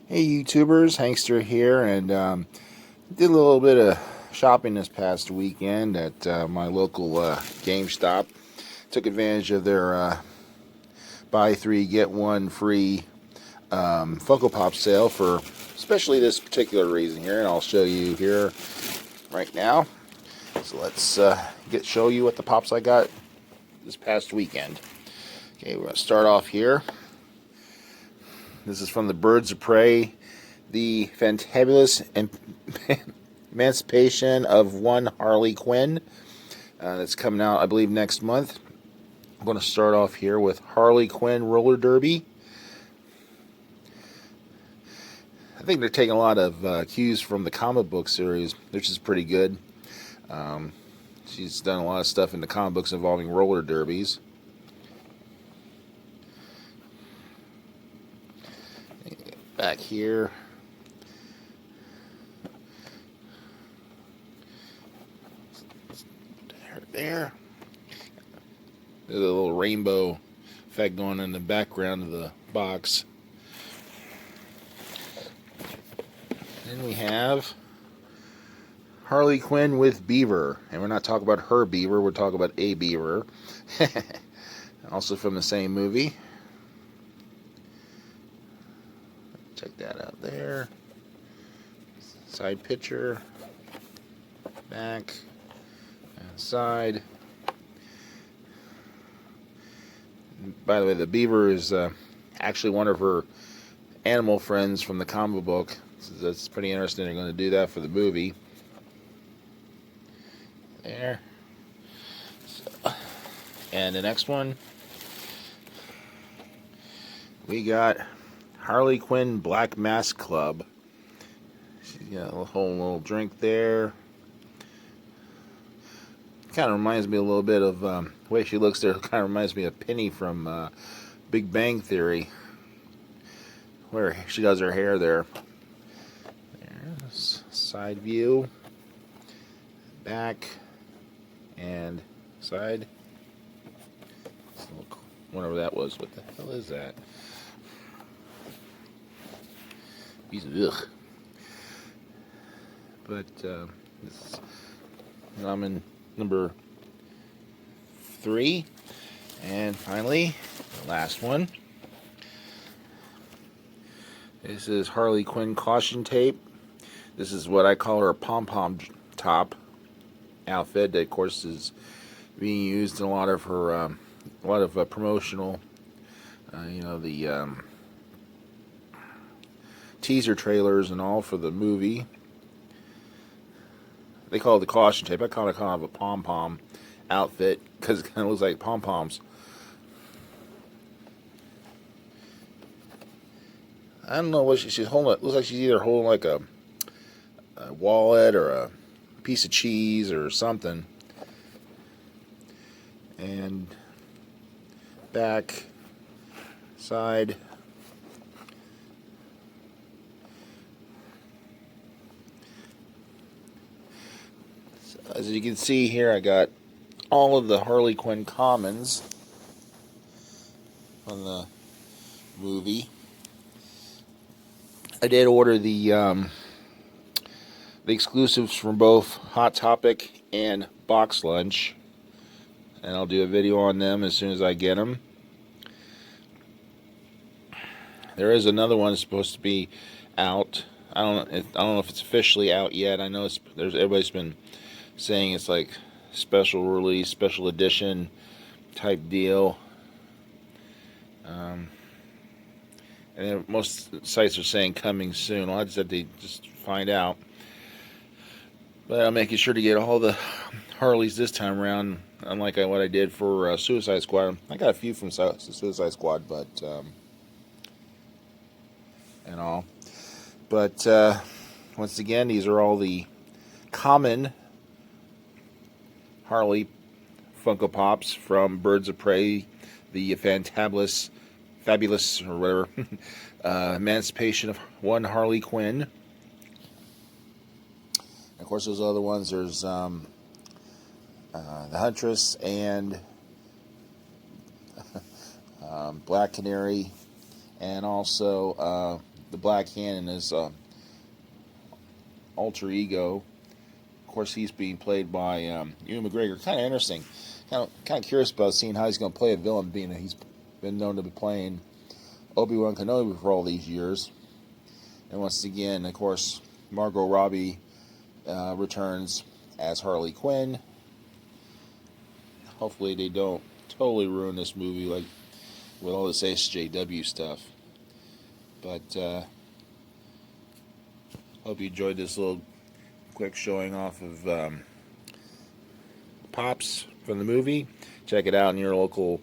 Hey YouTubers, Hankster here, and did a little bit of shopping this past weekend at my local Gamestop. Took advantage of their buy three get one free Funko Pop sale for especially this particular reason here, and I'll show you here right now. So let's show you what the pops I got this past weekend. Okay, we're gonna start off here. This is from the Birds of Prey, the Fantabulous Amancipation of one Harley Quinn. That's coming out, I believe, next month. I'm going to start off here with Harley Quinn Roller Derby. I think they're taking a lot of cues from the comic book series, which is pretty good. She's done a lot of stuff in the comic books involving roller derbies. Back here, there's a little rainbow effect going in the background of the box. Then we have Harley Quinn with Beaver, and we're not talking about her beaver, we're talking about a beaver. Also from the same movie. Check that out there. Side picture, back, and side. By the way, the beaver is actually one of her animal friends from the comic book. So that's pretty interesting. They're going to do that for the movie. There. So, and the next one, we got Harley Quinn Black Mask Club. She's got a whole little drink there. Kind of reminds me a little bit of the way she looks there. Kind of reminds me of Penny from Big Bang Theory, where she does her hair there. There's side view, back, and side. Whatever that was. What the hell is that? Ugh. But I'm in number 3, and finally the last one. This is Harley Quinn caution tape. This is what I call her pom-pom top outfit that of course is being used in a lot of her promotional the teaser trailers and all for the movie. They call it the caution tape. I kind of a pom-pom outfit because it kind of looks like pom-poms. I don't know what she's holding. It looks like she's either holding like a wallet or a piece of cheese or something. And back, side. As you can see here, I got all of the Harley Quinn commons from the movie. I did order the exclusives from both Hot Topic and Box Lunch, and I'll do a video on them as soon as I get them. There is another one that's supposed to be out. I don't know if it's officially out yet. I know everybody's been saying it's like special release, special edition type deal. And then most sites are saying coming soon. I'll just have to find out. But I'm making sure to get all the Harleys this time around, unlike what I did for Suicide Squad. I got a few from Suicide Squad, but and all. But once again, these are all the common Harley Funko Pops from Birds of Prey, the Fantabulous, or whatever, Emancipation of one Harley Quinn. And of course, those other ones, there's the Huntress and Black Canary, and also the Black Hand and his alter ego. Of course, he's being played by Ewan McGregor. Kind of interesting. Kind of curious about seeing how he's going to play a villain, being that he's been known to be playing Obi-Wan Kenobi for all these years. And once again, of course, Margot Robbie returns as Harley Quinn. Hopefully they don't totally ruin this movie like with all this SJW stuff. But hope you enjoyed this little quick showing off of Pops from the movie. Check it out in your local,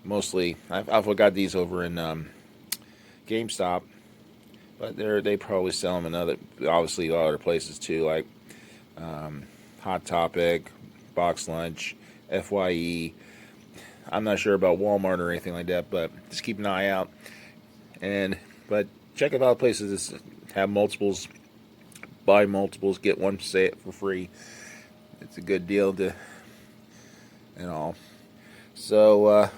mostly, I've got these over in GameStop, but they probably sell them in other, obviously a lot of other places too, like Hot Topic, Box Lunch, FYE. I'm not sure about Walmart or anything like that, but just keep an eye out. But check out other places that have multiples, buy multiples, get one set for free. It's a good deal and all. So, of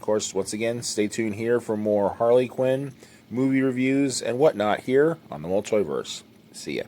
course, once again, stay tuned here for more Harley Quinn movie reviews and whatnot here on the Multiverse. See ya.